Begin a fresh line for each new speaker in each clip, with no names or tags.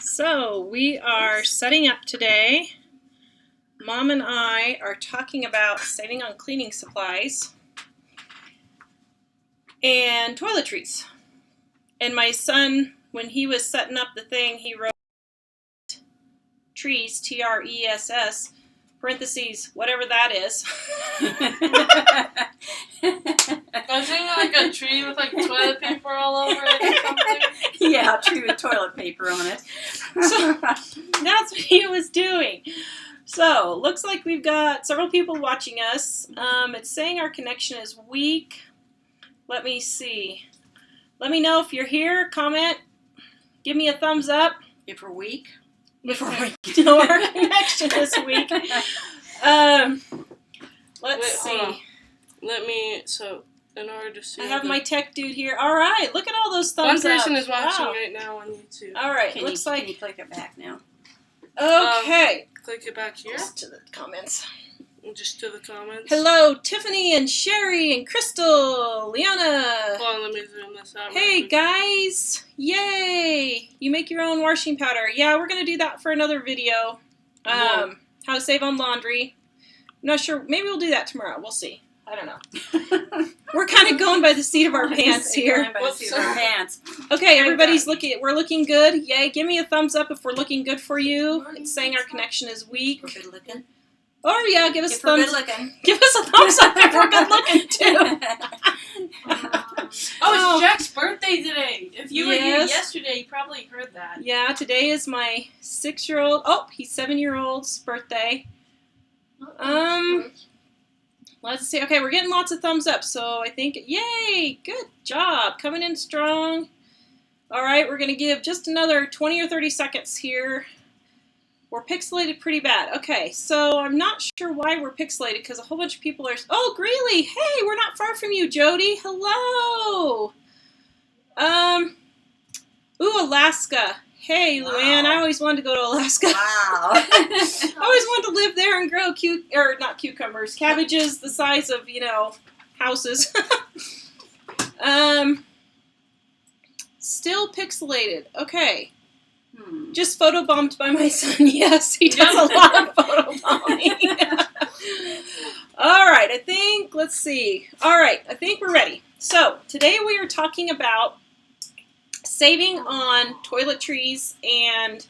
So we are setting up today. Mom and I are talking about saving on cleaning supplies and toiletries. And my son, when he was setting up the thing, he wrote trees, T-R-E-S-S, parentheses, whatever that is.
I was thinking like a tree with like toilet paper all over it or something.
Yeah, a tree with toilet paper on it.
So that's what he was doing. So, looks like we've got several people watching us. It's saying our connection is weak. Let me see. Let me know if you're here. Comment. Give me a thumbs up.
If we're weak.
Before we know our connection is weak. Let's see.
Hold on. Let me, in order to see.
I have my tech dude here. All right, look at all those thumbs
up. One
up.
person is watching
Wow.
right now on YouTube.
All right,
Can
looks
you
like.
click it back now?
Okay.
Click it back here.
Just to the comments.
Just to the comments.
Hello, Tiffany and Sherry and Crystal, Leona.
Hold on, let me zoom this out.
Hey guys! Yay! You make your own washing powder. Yeah, we're gonna do that for another video. How to save on laundry. I'm not sure. Maybe we'll do that tomorrow. We'll see. I don't know. We're kind of going by the seat of our pants here. Okay, everybody's looking. We're looking good. Yay! Give me a thumbs up if we're looking good for you. It's saying our connection is weak.
We're good looking.
Or yeah, give us
If we're
thumbs.
good looking.
Give us a thumbs up if we're good looking too.
Oh, it's Jack's birthday today. If you were here
Yes.
yesterday, you probably heard that.
Yeah, today is my 6-year-old. Oh, he's 7-year-old's birthday. Let's see. Okay, we're getting lots of thumbs up, so I think, yay, good job. Coming in strong. All right, we're going to give just another 20 or 30 seconds here. We're pixelated pretty bad. Okay, so I'm not sure why we're pixelated, because a whole bunch of people are... Oh, Greeley! Hey, we're not far from you, Jody. Hello! Ooh, Alaska. Hey,
Wow.
Luann, I always wanted to go to Alaska.
Wow.
I always wanted to live there and grow not cucumbers, cabbages the size of, houses. Still pixelated. Okay. Just photobombed by my son. Yes, he does a lot of photobombing. All right, let's see. All right, I think we're ready. So, today we are talking about saving on toiletries and,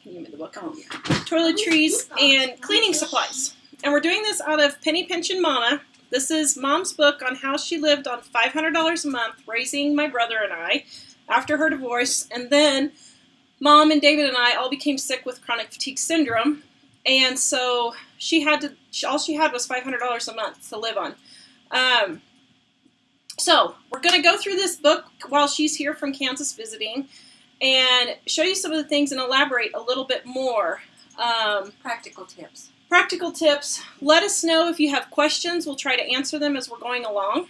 give me the book. Toiletries and cleaning supplies. And we're doing this out of Penny Pension Mama. This is Mom's book on how she lived on $500 a month, raising my brother and I after her divorce. And then Mom and David and I all became sick with chronic fatigue syndrome. And so all she had was $500 a month to live on. So we're going to go through this book while she's here from Kansas visiting and show you some of the things and elaborate a little bit more.
Practical tips.
Practical tips. Let us know if you have questions. We'll try to answer them as we're going along.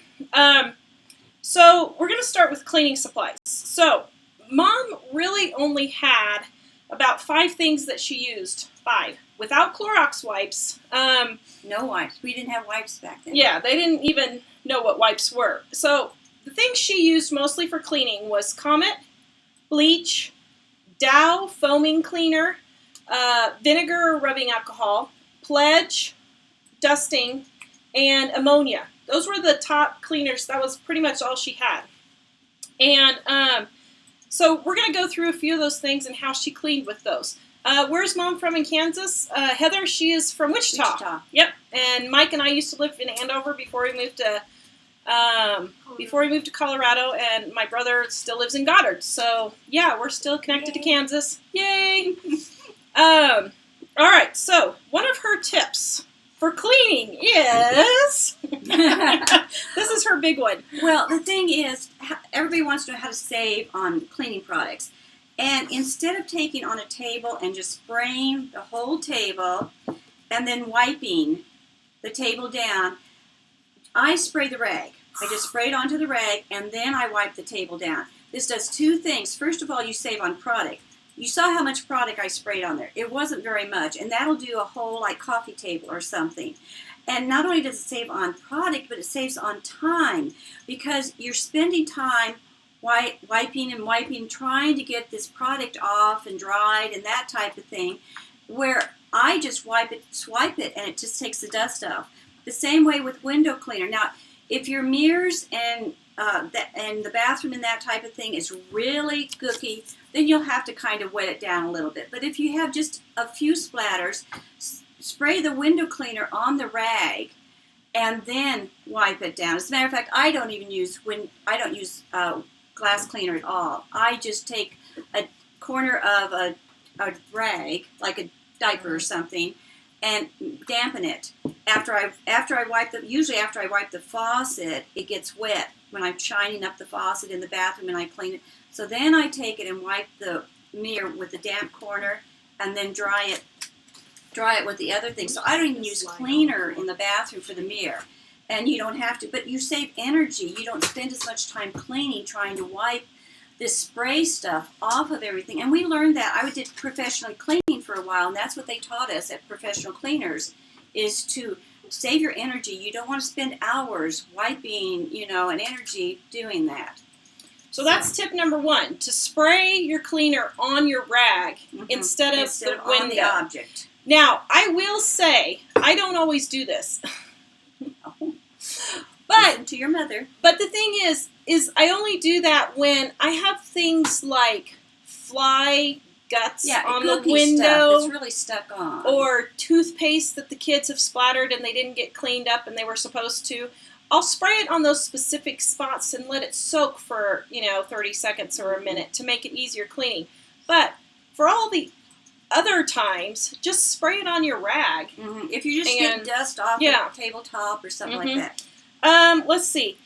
So we're going to start with cleaning supplies. So Mom really only had about 5 things that she used. 5. Without Clorox wipes.
No wipes. We didn't have wipes back then.
Yeah, they didn't even know what wipes were. So the things she used mostly for cleaning was Comet, bleach, Dow foaming cleaner, vinegar or rubbing alcohol, Pledge, dusting, and ammonia. Those were the top cleaners. That was pretty much all she had. And so we're going to go through a few of those things and how she cleaned with those. Where's Mom from in Kansas? Heather, she is from Wichita. Yep. And Mike and I used to live in Andover before we moved to Colorado, and my brother still lives in Goddard. So yeah, we're still connected to Kansas. Yay! All right. So one of her tips for cleaning is this is her big one.
Well, the thing is, everybody wants to know how to save on cleaning products. And instead of taking on a table and just spraying the whole table and then wiping the table down, I spray the rag. I just spray it onto the rag and then I wipe the table down. This does 2 things. First of all, you save on product. You saw how much product I sprayed on there. It wasn't very much, and that'll do a whole coffee table or something. And not only does it save on product, but it saves on time because you're spending time wiping and wiping, trying to get this product off and dried and that type of thing, where I just swipe it, and it just takes the dust off. The same way with window cleaner. Now, if your mirrors and the bathroom and that type of thing is really gooky, then you'll have to kind of wet it down a little bit. But if you have just a few splatters, spray the window cleaner on the rag, and then wipe it down. As a matter of fact, I don't use glass cleaner at all. I just take a corner of a rag, like a diaper or something, and dampen it. After I wipe the faucet, it gets wet when I'm shining up the faucet in the bathroom and I clean it. So then I take it and wipe the mirror with the damp corner, and then dry it with the other thing. So I don't even use cleaner in the bathroom for the mirror. And you don't have to, but you save energy. You don't spend as much time cleaning, trying to wipe this spray stuff off of everything. And we learned that. I did professional cleaning for a while, and that's what they taught us at Professional Cleaners, is to save your energy. You don't want to spend hours wiping, and energy doing that.
So that's tip number 1, to spray your cleaner on your rag instead of the window.
On the object.
Now, I will say, I don't always do this.
Listen to your mother.
But the thing is I only do that when I have things like fly guts on the window.
Stuff that's really stuck on.
Or toothpaste that the kids have splattered and they didn't get cleaned up and they were supposed to. I'll spray it on those specific spots and let it soak for, 30 seconds or a minute to make it easier cleaning. But for all the other times, just spray it on your rag.
If you just get dust off the tabletop or something like that.
Let's see.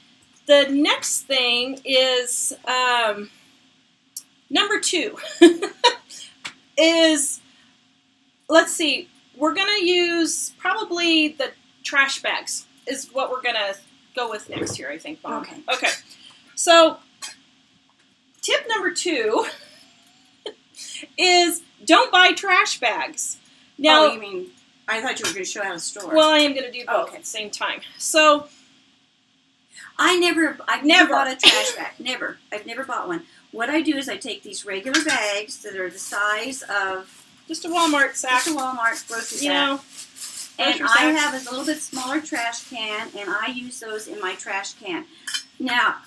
The next thing is number 2 is, let's see, we're going to use probably the trash bags is what we're going to go with next here, I think, Bob. Okay. So tip number 2 is don't buy trash bags. Now,
you mean, I thought you were going to show how to store.
Well, I am going to do both at the same time. So I've never
bought a trash bag. Never. I've never bought one. What I do is I take these regular bags that are the size of
just a Walmart sack.
Just a Walmart grocery sack. And I have a little bit smaller trash can, and I use those in my trash can. Now,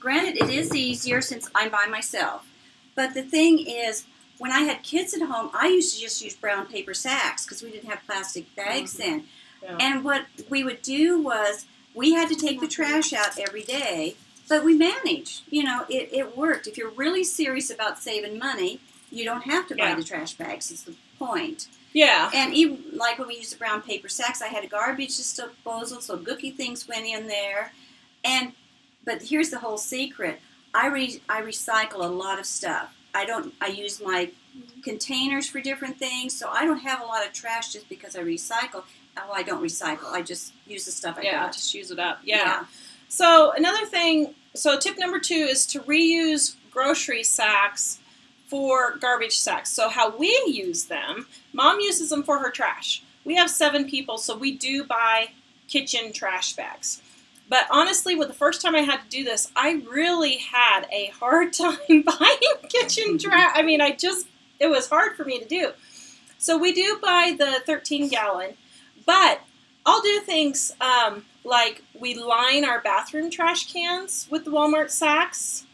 granted, it is easier since I'm by myself. But the thing is, when I had kids at home, I used to just use brown paper sacks because we didn't have plastic bags then. Yeah. And what we would do was we had to take the trash out every day, but we managed. It worked. If you're really serious about saving money, you don't have to buy the trash bags. It's the point.
Yeah.
And even like when we used the brown paper sacks, I had a garbage disposal, so gooky things went in there. But here's the whole secret. I recycle a lot of stuff. I use my containers for different things, so I don't have a lot of trash just because I recycle. Well, I don't recycle. I just use the stuff I got.
Yeah, just use it up. Yeah. So another thing, tip number 2 is to reuse grocery sacks for garbage sacks. So how we use them, Mom uses them for her trash. We have 7 people, so we do buy kitchen trash bags. But honestly, the first time I had to do this, I really had a hard time buying kitchen trash. I mean, it was hard for me to do. So we do buy the 13-gallon, but I'll do things like we line our bathroom trash cans with the Walmart sacks.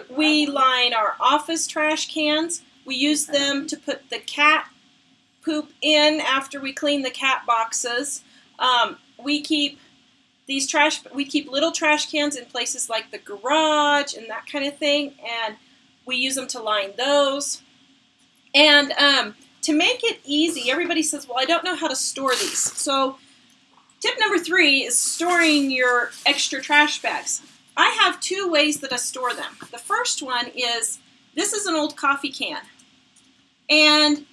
We line our office trash cans. We use them to put the cat poop in after we clean the cat boxes. We keep little trash cans in places like the garage and that kind of thing, and we use them to line those. And to make it easy, everybody says, well, I don't know how to store these. So tip number 3 is storing your extra trash bags. I have 2 ways that I store them. The first one is, this is an old coffee can. And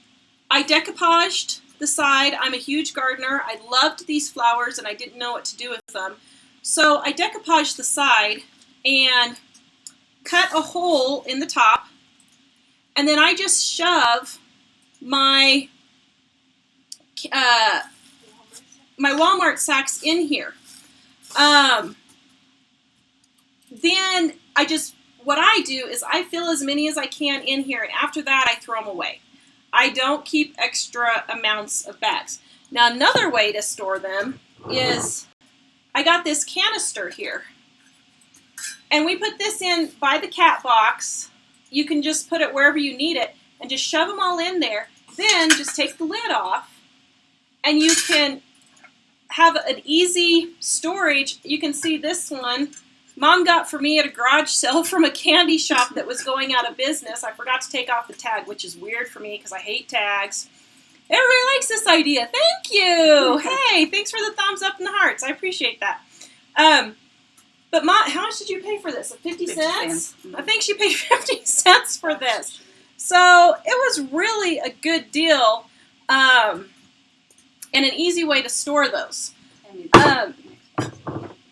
I decoupaged the side. I'm a huge gardener. I loved these flowers and I didn't know what to do with them. So I decoupaged the side and cut a hole in the top. And then I just shove my Walmart sacks in here. Then I just what I do is I fill as many as I can in here, and after that I throw them away. I don't keep extra amounts of bags. Now another way to store them is I got this canister here. And we put this in by the cat box. You can just put it wherever you need it and just shove them all in there. Then just take the lid off and you can have an easy storage. You can see this one Mom got for me at a garage sale from a candy shop that was going out of business. I forgot to take off the tag, which is weird for me because I hate tags. Everybody likes this idea. Thank you. Hey, thanks for the thumbs up and the hearts. I appreciate that. But Mom, how much did you pay for this? 50 cents? I think she paid 50 cents for this. So it was really a good deal and an easy way to store those.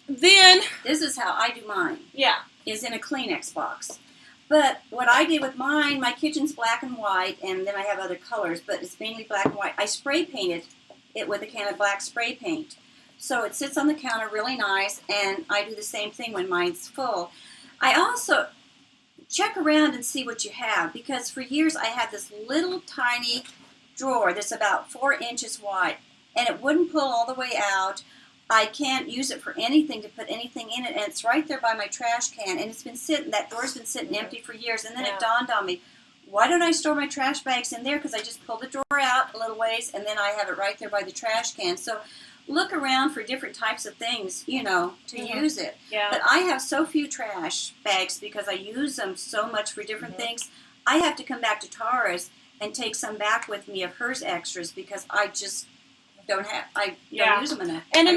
Then
this is how I do mine.
Yeah.
Is in a Kleenex box. But what I did with mine, my kitchen's black and white, and then I have other colors, but it's mainly black and white. I spray painted it with a can of black spray paint. So it sits on the counter really nice, and I do the same thing when mine's full. I also check around and see what you have, because for years I had this little tiny drawer that's about 4 inches wide, and it wouldn't pull all the way out. I can't use it for anything to put anything in it, and it's right there by my trash can, and it's been sitting, that door's been sitting empty for years, and then it dawned on me, why don't I store my trash bags in there? Because I just pull the drawer out a little ways, and then I have it right there by the trash can. So look around for different types of things, you know, to use it.
Yeah.
But I have so few trash bags because I use them so much for different things. I have to come back to Tara's and take some back with me of hers extras because I just don't use them enough.
And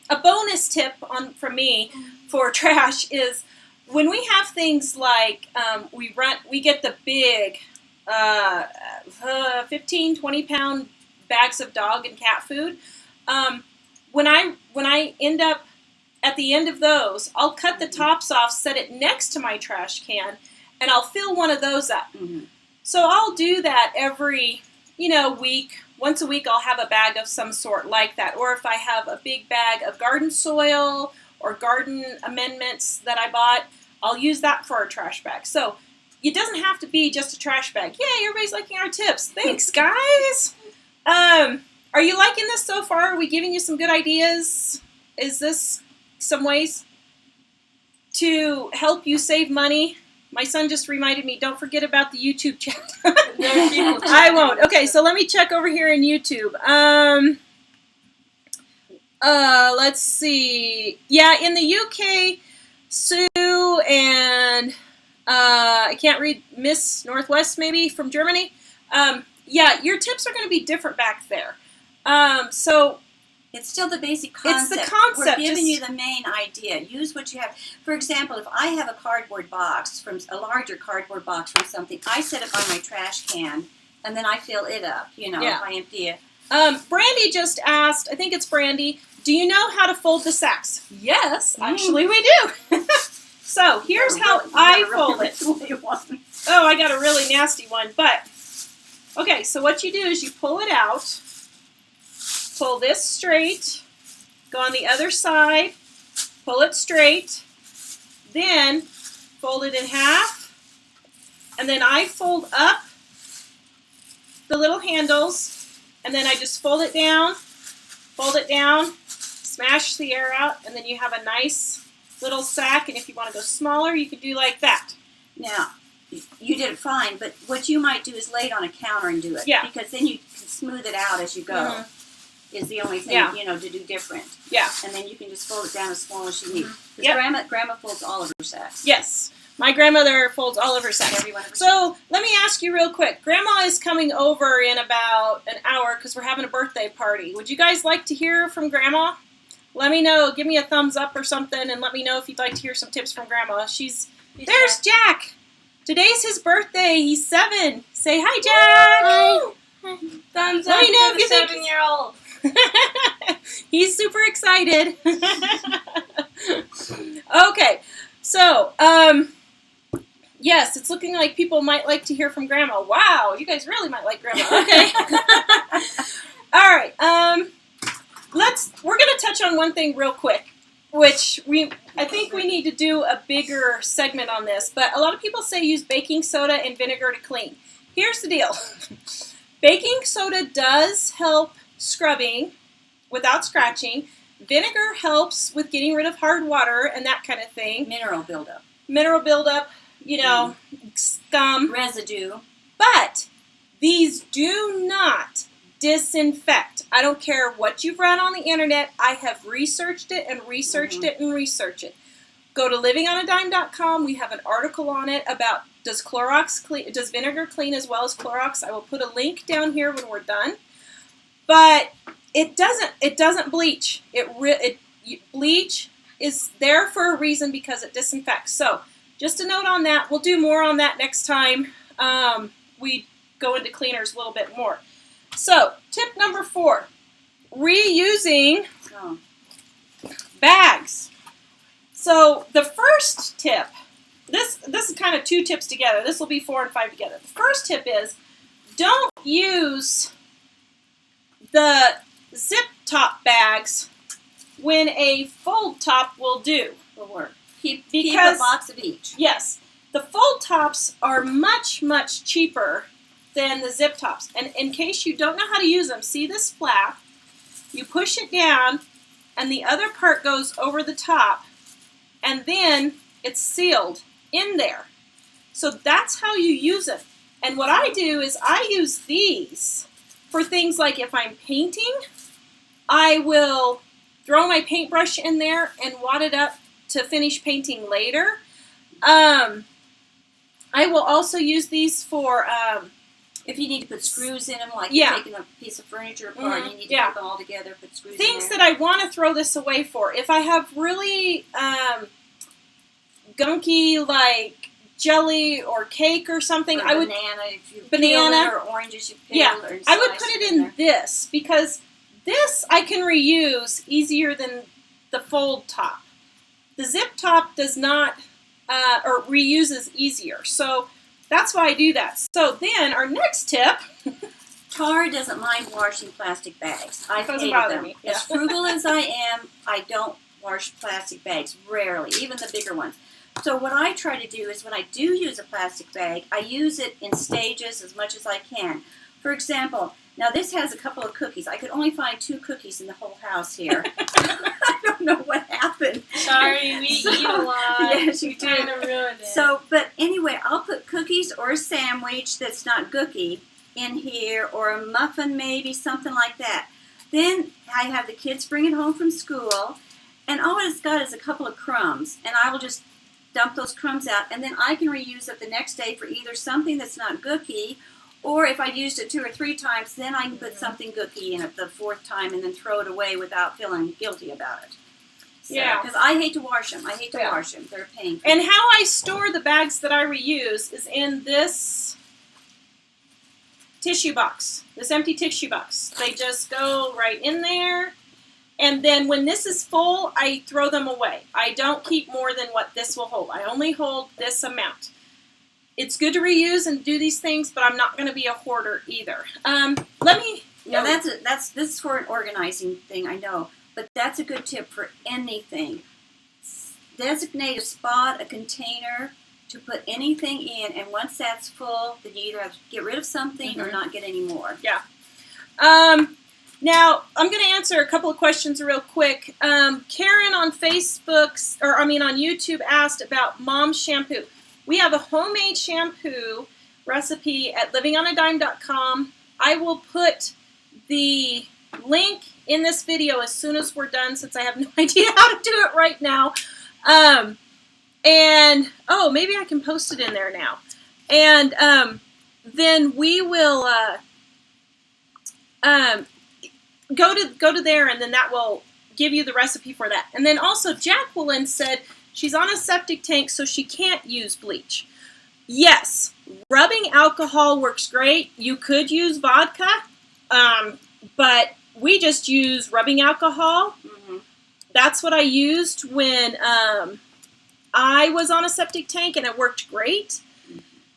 a bonus tip from me for trash is when we have things like we get the big 15, 20 pound bags of dog and cat food. When I end up at the end of those, I'll cut the tops off, set it next to my trash can, and I'll fill one of those up. So I'll do that every week. Once a week I'll have a bag of some sort like that. Or if I have a big bag of garden soil or garden amendments that I bought, I'll use that for a trash bag. So it doesn't have to be just a trash bag. Yay, everybody's liking our tips. Thanks, guys. Are you liking this so far? Are we giving you some good ideas? Is this some ways to help you save money? My son just reminded me, don't forget about the YouTube chat. I won't. Okay, so let me check over here in YouTube. Let's see. Yeah, in the UK, Sue and I can't read, Miss Northwest maybe from Germany. Yeah, your tips are going to be different back there. So
it's still the basic concept.
It's the concept.
We're giving you the main idea. Use what you have. For example, if I have a cardboard box, from a larger cardboard box from something, I set it by my trash can, and then I fill it up, if I empty it.
Brandy just asked, I think it's Brandy, do you know how to fold the sacks? Yes, actually we do. So here's how I fold it. Oh, I got a really nasty one, but okay, so what you do is you pull it out, pull this straight, go on the other side, pull it straight, then fold it in half, and then I fold up the little handles, and then I just fold it down, smash the air out, and then you have a nice little sack, and if you want to go smaller, you can do like that.
Now, you did it fine, but what you might do is lay it on a counter and do it.
Yeah.
Because then you can smooth it out as you go. Is the only thing, to do different.
Yeah.
And then you can just fold it down as small as you need. Because Grandma folds all of her sacks.
Yes. My grandmother folds all of her sacks.
Every one of her
So let me ask you real quick. Grandma is coming over in about an hour because we're having a birthday party. Would you guys like to hear from Grandma? Let me know. Give me a thumbs up or something and let me know if you'd like to hear some tips from Grandma. There's Jack. Today's his birthday. He's 7. Say hi, Jack.
Hi. Thumbs up
Let me know
for
if you
the
think
7-year-old.
He's super excited. Okay, so yes, it's looking like people might like to hear from Grandma. Wow, you guys really might like Grandma. Okay. All right. We're gonna touch on one thing real quick. which I think we need to do a bigger segment on this, but a lot of people say use baking soda and vinegar to clean. Here's the deal. Baking soda does help scrubbing without scratching. Vinegar helps with getting rid of hard water and that kind of thing.
Mineral buildup.
Mineral buildup, scum.
Residue.
But these do not disinfect. I don't care what you've read on the internet. I have researched it and researched it and researched it. Go to livingonadime.com. We have an article on it about does vinegar clean as well as Clorox. I will put a link down here when we're done. But it doesn't bleach. Bleach is there for a reason because it disinfects. So just a note on that. We'll do more on that next time. We go into cleaners a little bit more. So, tip number 4, reusing bags. So, the first tip, this is kind of 2 tips together. This will be 4 and 5 together. The first tip is don't use the zip top bags when a fold top will do.
Will work. Keep a box of each.
Yes. The fold tops are much, much cheaper than the zip tops. And in case you don't know how to use them, see this flap? You push it down, and the other part goes over the top, and then it's sealed in there. So that's how you use it. And what I do is I use these for things like if I'm painting, I will throw my paintbrush in there and wad it up to finish painting later. I will also use these for
if you need to put screws in them, like you're taking a piece of furniture apart, you need to put them all together, put screws in there.
Things that I want to throw this away for. If I have really gunky, like jelly or cake or something, I would
banana or oranges you peel or
I would put it in this because this I can reuse easier than the fold top. The zip top does not or reuses easier. So that's why I do that. So then our next tip.
Tara doesn't mind washing plastic bags. I hate them.
Yeah.
As frugal as I am, I don't wash plastic bags. Rarely, even the bigger ones. So what I try to do is when I do use a plastic bag, I use it in stages as much as I can. For example, now this has a couple of cookies. I could only find 2 cookies in the whole house here. I don't know what happened.
Sorry, we eat a lot.
Yes, you do.
Kind of ruined it.
So, but anyway, I'll put cookies or a sandwich that's not gooky in here, or a muffin maybe, something like that. Then I have the kids bring it home from school, and all it's got is a couple of crumbs, and I will just dump those crumbs out, and then I can reuse it the next day for either something that's not gooky, or if I've used it 2 or 3 times, then I can put something gooky in it the 4th time and then throw it away without feeling guilty about it. So, because I hate to wash them. I hate to wash them. They're painful.
And how I store the bags that I reuse is in this tissue box, this empty tissue box. They just go right in there. And then when this is full, I throw them away. I don't keep more than what this will hold. I only hold this amount. It's good to reuse and do these things, but I'm not going to be a hoarder either.
This is for an organizing thing, I know, but that's a good tip for anything. Designate a spot, a container to put anything in, and once that's full, then you either have to get rid of something or not get any more.
Yeah. Now, I'm going to answer a couple of questions real quick. Karen on on YouTube asked about mom's shampoo. We have a homemade shampoo recipe at livingonadime.com. I will put the link in this video as soon as we're done, since I have no idea how to do it right now. Maybe I can post it in there now. And then we will go to there, and then that will give you the recipe for that. And then also Jacqueline said she's on a septic tank, so she can't use bleach. Yes, rubbing alcohol works great. You could use vodka, but we just use rubbing alcohol. That's what I used when I was on a septic tank, and it worked great.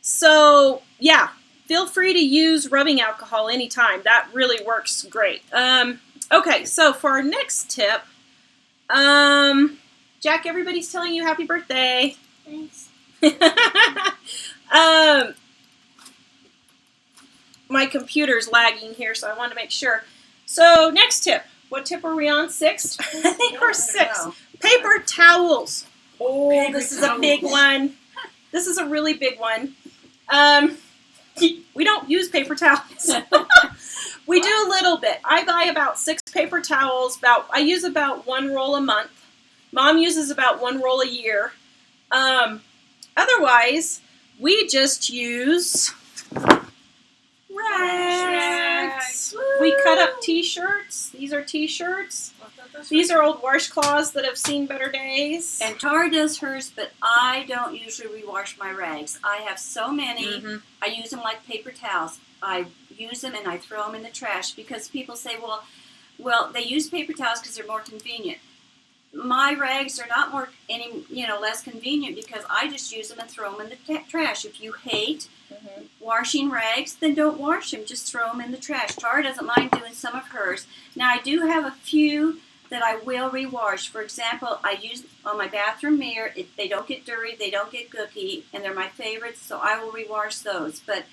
So, yeah, feel free to use rubbing alcohol anytime. That really works great. Okay, so for our next tip, Jack, everybody's telling you happy birthday.
Thanks.
My computer's lagging here, so I wanted to make sure. So, next tip. What tip are we on? 6? I think we're 6. Paper towels. Oh, this is a big one. This is a really big one. We don't use paper towels. We do a little bit. I buy about 6 paper towels. I use about 1 roll a month. Mom uses about 1 roll a year. Otherwise, we just use rags. We cut up t-shirts. These are t-shirts. These are old washcloths that have seen better days.
And Tara does hers, but I don't usually rewash my rags. I have so many. Mm-hmm. I use them like paper towels. I use them and I throw them in the trash because people say, well, they use paper towels because they're more convenient. My rags are not less convenient because I just use them and throw them in the trash. If you hate washing rags, then don't wash them. Just throw them in the trash. Tara doesn't mind doing some of hers. Now, I do have a few that I will rewash. For example, I use on my bathroom mirror. They don't get dirty, they don't get gooky, and they're my favorites, so I will rewash those. But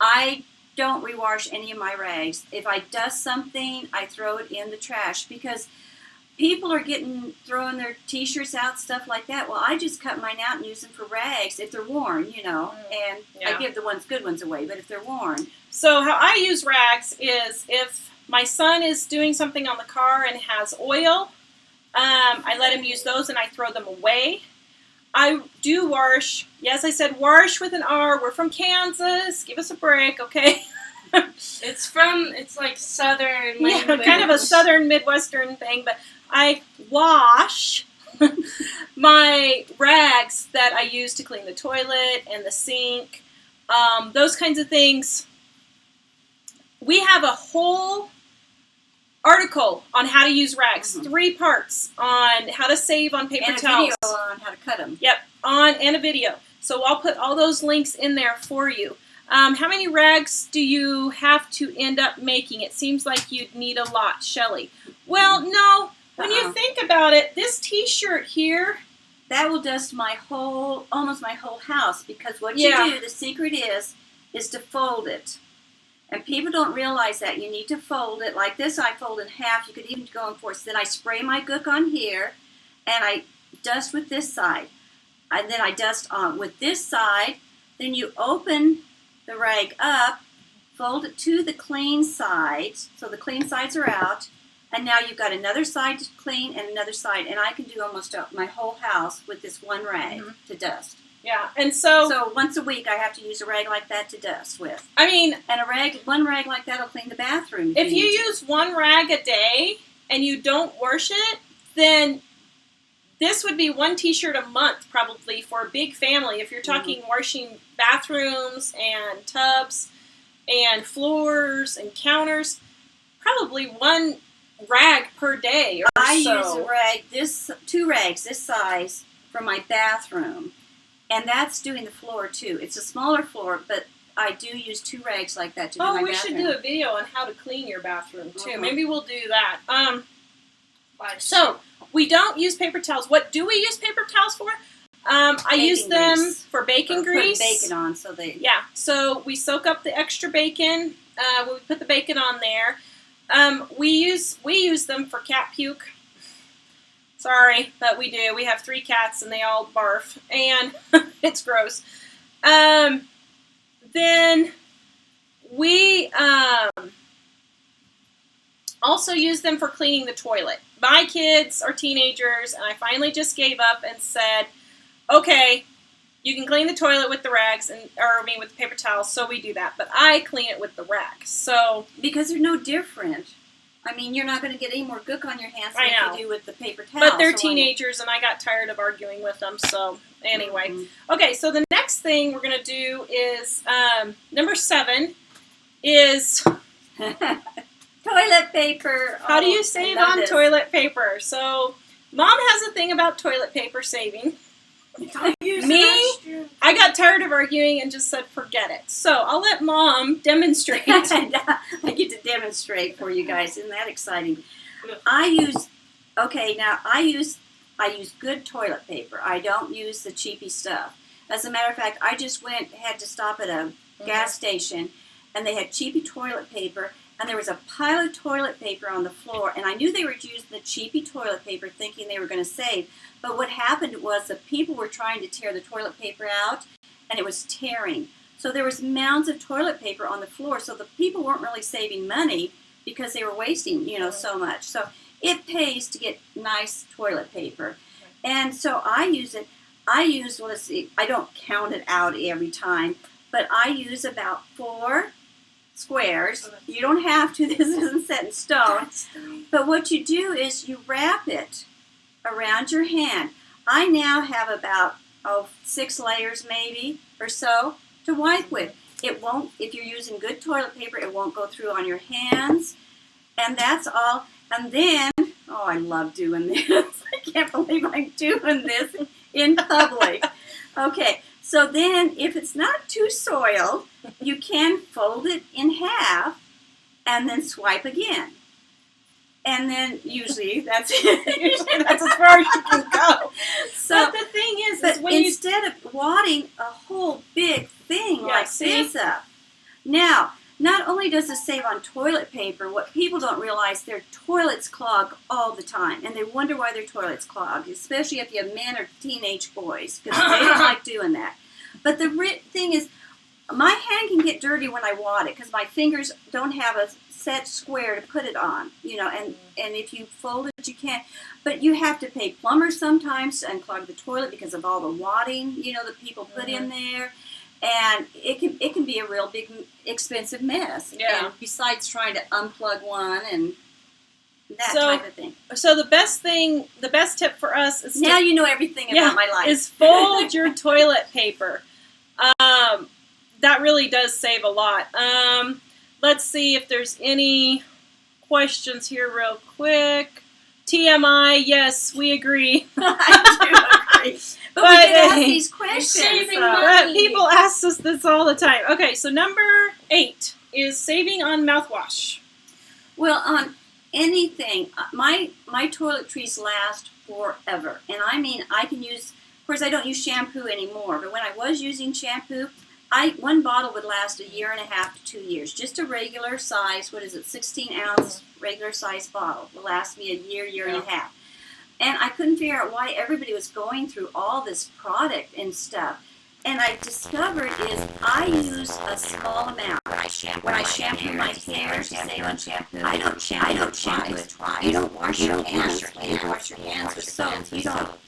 I don't rewash any of my rags. If I dust something, I throw it in the trash because people are throwing their t-shirts out, stuff like that. Well, I just cut mine out and use them for rags if they're worn, and I give the good ones away, but if they're worn.
So how I use rags is if my son is doing something on the car and has oil, I let him use those and I throw them away. I do wash. Yes, I said wash with an R. We're from Kansas. Give us a break, okay?
It's like southern language.
Yeah, kind of a southern Midwestern thing, but I wash my rags that I use to clean the toilet and the sink, those kinds of things. We have a whole article on how to use rags, 3 parts on how to save on paper towels.
And a video on how to cut them.
Yep, and a video. So I'll put all those links in there for you. How many rags do you have to end up making? It seems like you'd need a lot, Shelley. Well, no. When you think about it, this t-shirt here,
that will dust almost my whole house, because what you do, the secret is to fold it. And people don't realize that. You need to fold it. Like this, I fold in half. You could even go in 4. So then I spray my gook on here, and I dust with this side. And then I dust on with this side. Then you open the rag up, fold it to the clean side, so the clean sides are out. And now you've got another side to clean and another side. And I can do almost my whole house with this one rag to dust.
Yeah, and so
once a week I have to use a rag like that to dust with.
I mean,
and one rag like that will clean the bathroom.
If you use 1 rag a day and you don't wash it, then this would be 1 t-shirt a month probably for a big family. If you're talking washing bathrooms and tubs and floors and counters, probably 1 rag per day or
I use a rag, 2 rags this size for my bathroom. And that's doing the floor, too. It's a smaller floor, but I do use 2 rags like that to do my bathroom.
Oh, we should do a video on how to clean your bathroom, too. Maybe we'll do that. So, we don't use paper towels. What do we use paper towels for? I use them for bacon grease.
Put bacon on so they...
Yeah, so we soak up the extra bacon. We put the bacon on there. We use them for cat puke. Sorry, but we do. We have 3 cats and they all barf, and it's gross. Then we also use them for cleaning the toilet. My kids are teenagers, and I finally just gave up and said, okay, you can clean the toilet with the rags, with the paper towels, so we do that. But I clean it with the rags. So
because they're no different. I mean, you're not going to get any more gook on your hands than you do with the paper towel.
But they're teenagers, and I got tired of arguing with them, so anyway. Okay, so the next thing we're going to do is, number 7 is...
toilet paper.
How do you save on toilet paper? So, Mom has a thing about toilet paper saving. Me, I got tired of arguing and just said, forget it. So, I'll let Mom demonstrate.
I get to demonstrate for you guys. Isn't that exciting? I use Okay, now I use good toilet paper. I don't use the cheapy stuff. As a matter of fact, I just had to stop at a gas station, and they had cheapy toilet paper, and there was a pile of toilet paper on the floor, and I knew they were using the cheapy toilet paper thinking they were going to save, but what happened was the people were trying to tear the toilet paper out, and it was tearing. So there was mounds of toilet paper on the floor, so the people weren't really saving money because they were wasting, so much. So it pays to get nice toilet paper. And so I use it. Well, let's see, I don't count it out every time, but I use about 4 squares. You don't have to. This isn't set in stone. But what you do is you wrap it around your hand. I now have about 6 layers maybe or so to wipe with. It won't, if you're using good toilet paper, it won't go through on your hands. And that's all. And then, I love doing this. I can't believe I'm doing this in public. Okay, so then if it's not too soiled, you can fold it in half and then swipe again. And then usually that's it.
That's as far as you can go.
So,
but the thing is
when instead of wadding a whole big thing this up, now, not only does it save on toilet paper, what people don't realize, their toilets clog all the time, and they wonder why their toilets clog, especially if you have men or teenage boys, because they don't like doing that. But the thing is, my hand can get dirty when I wad it, because my fingers don't have a set square to put it on, and if you fold it, you can't. But you have to pay plumbers sometimes to unclog the toilet because of all the wadding, that people put in there. And it can be a real big, expensive mess.
Yeah.
And besides trying to unplug one and that type of thing.
So the best tip for us is
now you know everything about my life.
Is fold your toilet paper. That really does save a lot. Let's see if there's any questions here real quick. TMI, yes, we agree.
I do agree. But we can ask these questions.
People ask us this all the time. Okay, so number 8 is saving on mouthwash.
Well, on anything, my toiletries last forever. And I mean, I can use, of course, I don't use shampoo anymore, but when I was using shampoo, one bottle would last 1.5 years to 2 years. Just a regular size, 16-ounce regular size bottle will last me 1 year, year and a half. And I couldn't figure out why everybody was going through all this product and stuff. And I discovered is I use a small amount. When I shampoo my hair to save on shampoo, I don't shampoo it twice. You don't wash your hands. You wash your hands with soap.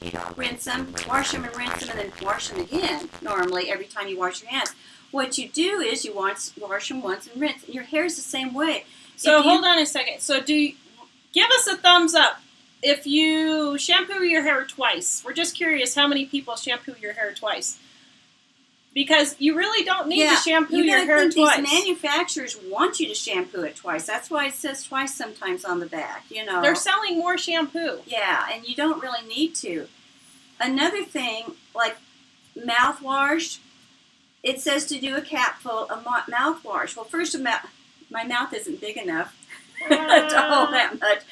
You don't rinse them, wash them and rinse them, and then wash them again. Normally, every time you wash your hands, what you do is you wash them once and rinse. And your hair is the same way.
So hold on a second. So give us a thumbs up if you shampoo your hair twice. We're just curious how many people shampoo your hair twice. Because you really don't need to shampoo your hair twice.
These manufacturers want you to shampoo it twice. That's why it says twice sometimes on the back,
They're selling more shampoo.
Yeah, and you don't really need to. Another thing, like mouthwash, it says to do a capful of mouthwash. Well, first, my mouth isn't big enough to hold that much.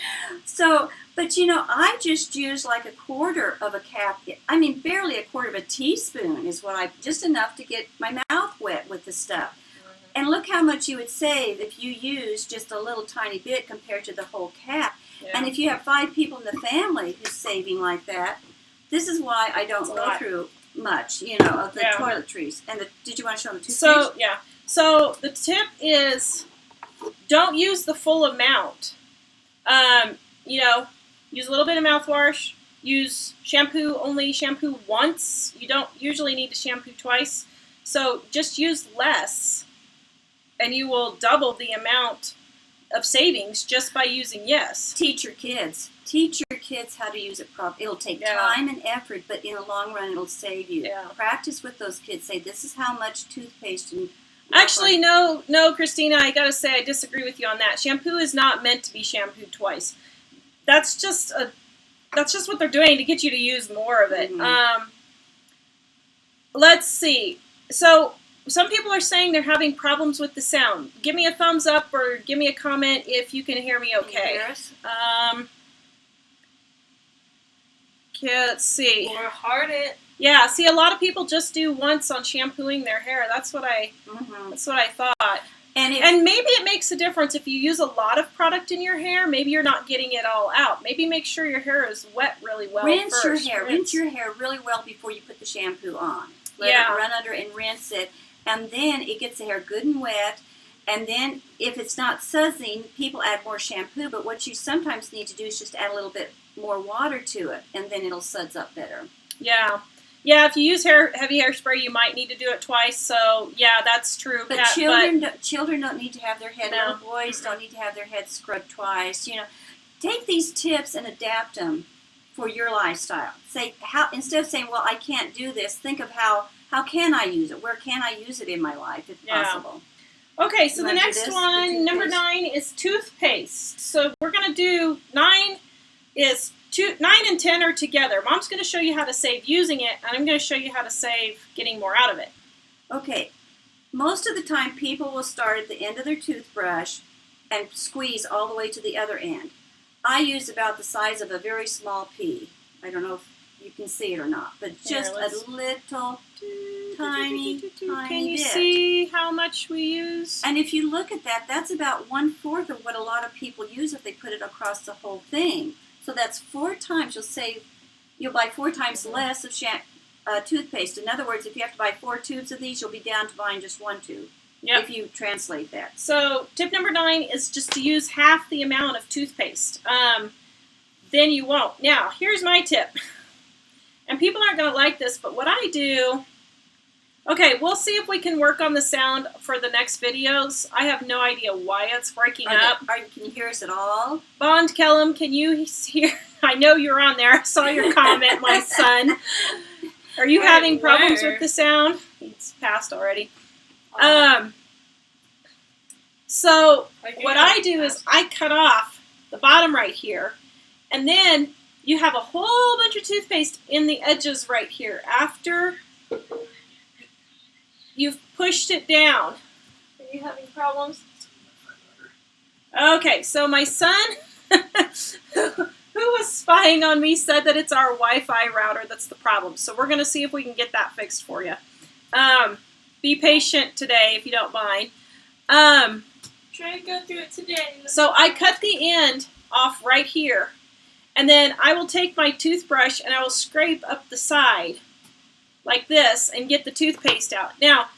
So, but I just use like 1/4 of a barely 1/4 of a teaspoon is just enough to get my mouth wet with the stuff. And look how much you would save if you use just a little tiny bit compared to the whole cap. Yeah. And if you have 5 people in the family who's saving like that, this is why I don't go through much, of the toiletries. And did you want to show them the toothpaste?
So the tip is don't use the full amount. Use a little bit of mouthwash. Use shampoo once. You don't usually need to shampoo twice. So just use less, and you will double the amount of savings just by using yes.
Teach your kids how to use it properly. It'll take time and effort, but in the long run, it'll save you. Yeah. Practice with those kids. Say, this is how much toothpaste and...
Actually, no, Christina, I gotta say I disagree with you on that. Shampoo is not meant to be shampooed twice. That's just what they're doing to get you to use more of it. Mm-hmm. Let's see. So some people are saying they're having problems with the sound. Give me a thumbs up or give me a comment if you can hear me okay.
Can you hear us?
Okay, let's see.
Or heart it.
Yeah, see, a lot of people just do once on shampooing their hair. That's what I thought. And maybe it makes a difference if you use a lot of product in your hair. Maybe you're not getting it all out. Maybe make sure your hair is wet really well
Rinse
first.
Rinse your hair really well before you put the shampoo on. Let it run under and rinse it. And then it gets the hair good and wet. And then if it's not sudsing, people add more shampoo. But what you sometimes need to do is just add a little bit more water to it. And then it'll suds up better.
Yeah. Yeah, if you use heavy hairspray, you might need to do it twice. So, yeah, that's true.
But children don't need to have their head, little boys don't need to have their head scrubbed twice. You know, take these tips and adapt them for your lifestyle. Say instead of saying, well, I can't do this, think of how can I use it? Where can I use it in my life if possible?
Okay, so the next one, number 9, is toothpaste. So we're going to do 9 and 10 are together. Mom's going to show you how to save using it, and I'm going to show you how to save getting more out of it.
Okay. Most of the time, people will start at the end of their toothbrush and squeeze all the way to the other end. I use about the size of a very small pea. I don't know if you can see it or not, but just a little tiny bit.
Can you see how much we use?
And if you look at that, that's about 1/4 of what a lot of people use if they put it across the whole thing. So that's 4 times. You'll buy 4 times less of toothpaste. In other words, if you have to buy 4 tubes of these, you'll be down to buying just 1 tube. If you translate that.
So tip number 9 is just to use half the amount of toothpaste. Then you won't. Now, here's my tip. And people aren't going to like this, but what I do... Okay, we'll see if we can work on the sound for the next videos. I have no idea why it's breaking up.
Can you hear us at all?
Bond Kellum, can you hear? I know you're on there. I saw your comment, my son. Are you having problems with the sound? It's passed already. So what I do is I cut off the bottom right here, and then you have a whole bunch of toothpaste in the edges right here. After you've pushed it down. Are you having problems? Okay, so my son, who was spying on me, said that it's our Wi-Fi router that's the problem. So we're going to see if we can get that fixed for you. Be patient today, if you don't mind.
Try to go through it today.
So I cut the end off right here. And then I will take my toothbrush and I will scrape up the side like this and get the toothpaste out. Now,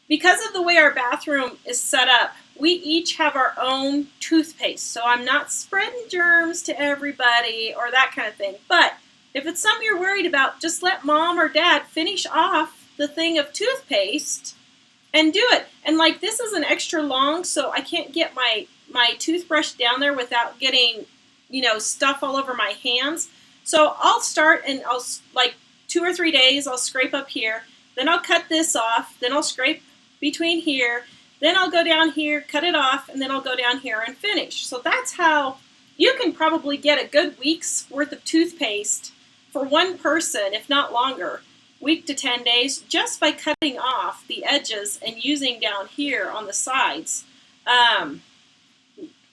because of the way our bathroom is set up, we each have our own toothpaste. So I'm not spreading germs to everybody or that kind of thing. But if it's something you're worried about, just let Mom or Dad finish off the thing of toothpaste and do it. And like this is an extra long, so I can't get my toothbrush down there without getting, stuff all over my hands. So I'll start and I'll, like 2 or 3 days, I'll scrape up here. Then I'll cut this off. Then I'll scrape between here. Then I'll go down here, cut it off, and then I'll go down here and finish. So that's how you can probably get a good week's worth of toothpaste for one person, if not longer, week to 10 days, just by cutting off the edges and using down here on the sides.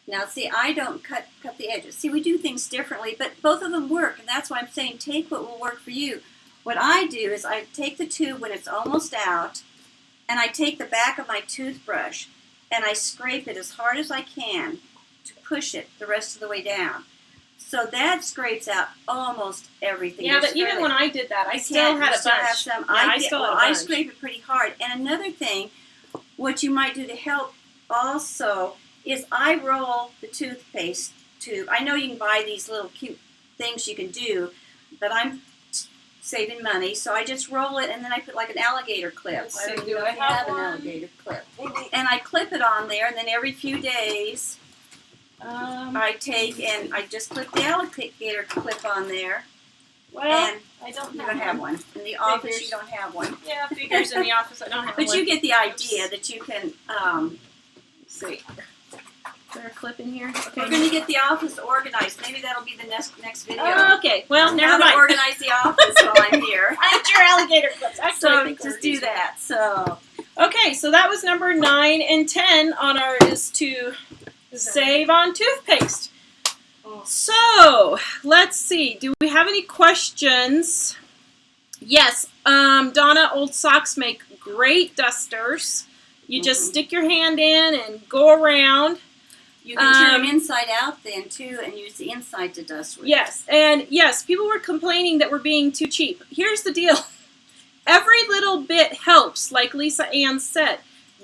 Now, see, I don't cut the edges. See, we do things differently, but both of them work, and that's why I'm saying take what will work for you. What I do is I take the tube when it's almost out, and I take the back of my toothbrush, and I scrape it as hard as I can to push it the rest of the way down. So that scrapes out almost everything.
Yeah, but even when I did that, I still had a bunch.
I scrape it pretty hard. And another thing, what you might do to help also is I roll the toothpaste tube. I know you can buy these little cute things you can do, but I'm saving money, so I just roll it and then I put like an alligator clip.
I don't
know if you have an alligator clip. And I clip it on there, and then every few days I take and I just clip the alligator clip on there.
Well,
and
I don't
you don't have one. In the office, you don't have one.
Yeah, figures in the office, I don't have one.
But you get the idea that you can,
see. Is there a clip in here? Okay.
We're going to get the office organized. Maybe that'll be the next video.
Oh, okay. Well, never
mind.
mind.
To organize the office while I'm here.
I need your alligator clips. Actually,
So just do that. So
okay, so that was number 9 and 10 on our is to save on toothpaste. So, let's see. Do we have any questions? Yes. Donna, old socks make great dusters. You just stick your hand in and go around.
You can turn them inside out then, too, and use the inside to dust with.
Yes. And, yes, people were complaining that we're being too cheap. Here's the deal. Every little bit helps, like Lisa Ann said.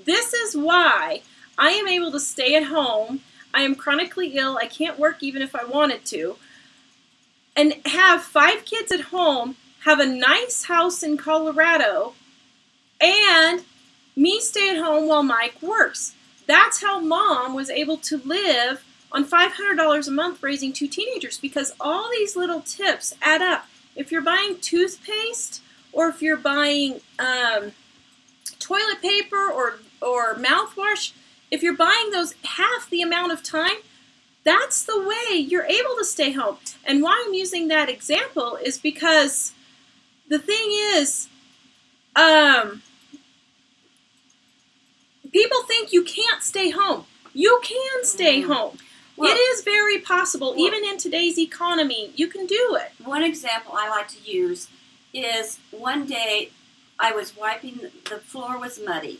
This is why I am able to stay at home. I am chronically ill. I can't work even if I wanted to. And have 5 kids at home, have a nice house in Colorado, and me stay at home while Mike works. That's how Mom was able to live on $500 a month raising 2 teenagers, because all these little tips add up. If you're buying toothpaste, or if you're buying toilet paper or mouthwash, if you're buying those half the amount of time, that's the way you're able to stay home. And why I'm using that example is because the thing is, people think you can't stay home. You can stay home. Well, it is very possible. Well, even in today's economy, you can do it.
One example I like to use is one day I was wiping, the floor was muddy.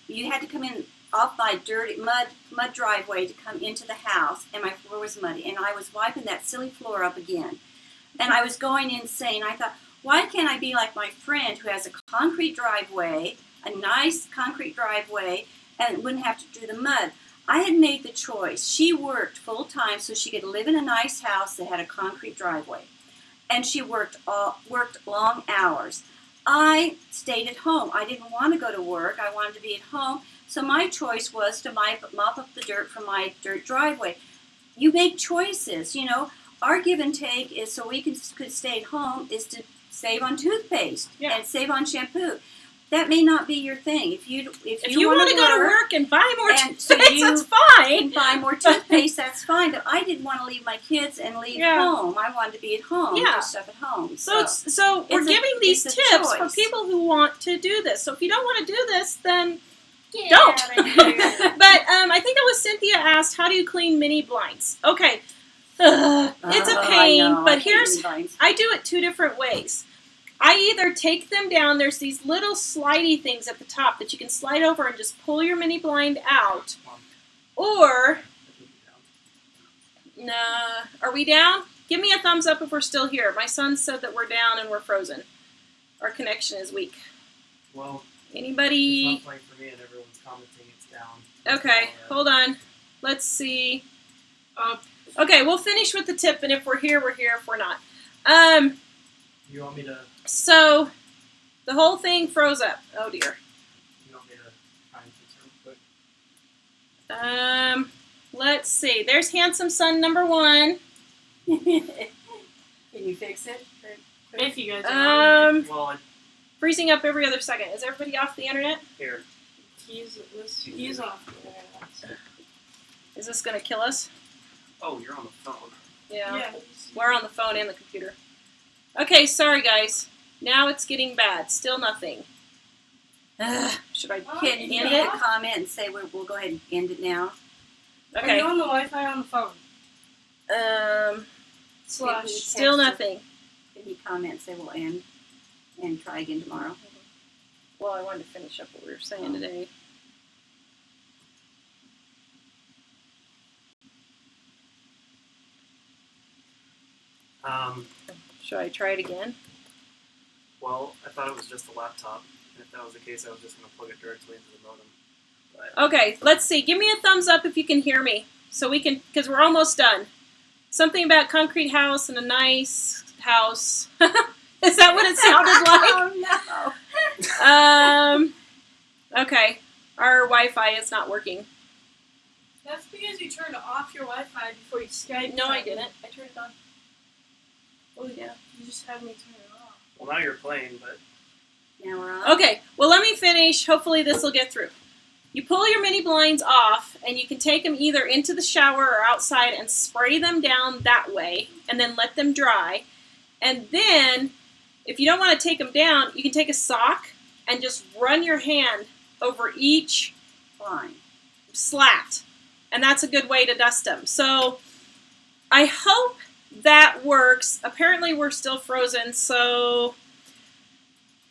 You had to come in off my dirty mud driveway to come into the house, and my floor was muddy, and I was wiping that silly floor up again. And I was going insane. I thought, why can't I be like my friend who has a concrete driveway, a nice concrete driveway, and wouldn't have to do the mud? I had made the choice. She worked full time so she could live in a nice house that had a concrete driveway. And she worked long hours. I stayed at home. I didn't want to go to work. I wanted to be at home. So my choice was to mop up the dirt from my dirt driveway. You make choices, you know. Our give and take is so we could stay at home is to save on toothpaste and save on shampoo. That may not be your thing. If you
want to go to work and buy more toothpaste,
so
that's fine.
And buy more toothpaste, that's fine. But I didn't want to leave my kids and leave home. I wanted to be at home, do stuff at home.
So we're giving these tips for people who want to do this. So if you don't want to do this, then don't. But I think it was Cynthia asked, how do you clean mini blinds? Okay, it's a pain, but I do it 2 different ways. I either take them down, there's these little slidey things at the top that you can slide over and just pull your mini blind out, or, are we down? Give me a thumbs up if we're still here. My son said that we're down and we're frozen. Our connection is weak.
Well,
anybody?
It's not playing for me and everyone's commenting it's down.
Okay, hold on. Let's see. Okay, we'll finish with the tip, and if we're here, we're here. If we're not.
You want me to...
So, the whole thing froze up. Oh, dear.
You want me to try and fix it real quick?
Let's see. There's handsome son number 1.
Can you fix it?
If you guys are
freezing up every other second. Is everybody off the internet?
Here.
He's off the internet.
Is this going to kill us?
Oh, you're on the phone.
Yeah. We're on the phone and the computer. Okay, sorry guys. Now it's getting bad. Still nothing. Should I
Can you
end
make
it?
a comment and say we'll go ahead and end it now?
Okay.
Are you on the Wi-Fi on the phone?
Still nothing.
Can you comment and say we'll end and try again tomorrow?
Well, I wanted to finish up what we were saying today. Should I try it again?
Well, I thought it was just the laptop. And if that was the case, I was just going to plug it directly into the modem. But...
Okay, let's see. Give me a thumbs up if you can hear me. So we can, because we're almost done. Something about concrete house and a nice house. Is that what it sounded like?
Oh,
no. Okay. Our Wi-Fi is not working.
That's because you turned off your Wi-Fi before you Skyped.
No, I didn't. I turned it on.
Oh, yeah. You just had me turn it off.
Well, now you're playing, but...
Now we're on.
Okay. Well, let me finish. Hopefully this will get through. You pull your mini blinds off, and you can take them either into the shower or outside and spray them down that way, and then let them dry. And then, if you don't want to take them down, you can take a sock and just run your hand over each
Fine.
slat. And that's a good way to dust them. So, I hope that works. Apparently we're still frozen, so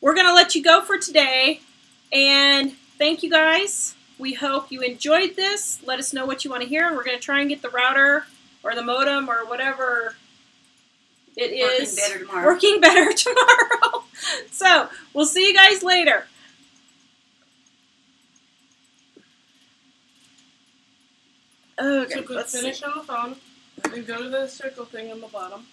we're going to let you go for today. And thank you guys. We hope you enjoyed this. Let us know what you want to hear. And we're going to try and get the router or the modem or whatever it is working better tomorrow. So we'll see you guys later. Okay,
So click finish on the phone and go to the circle thing on the bottom.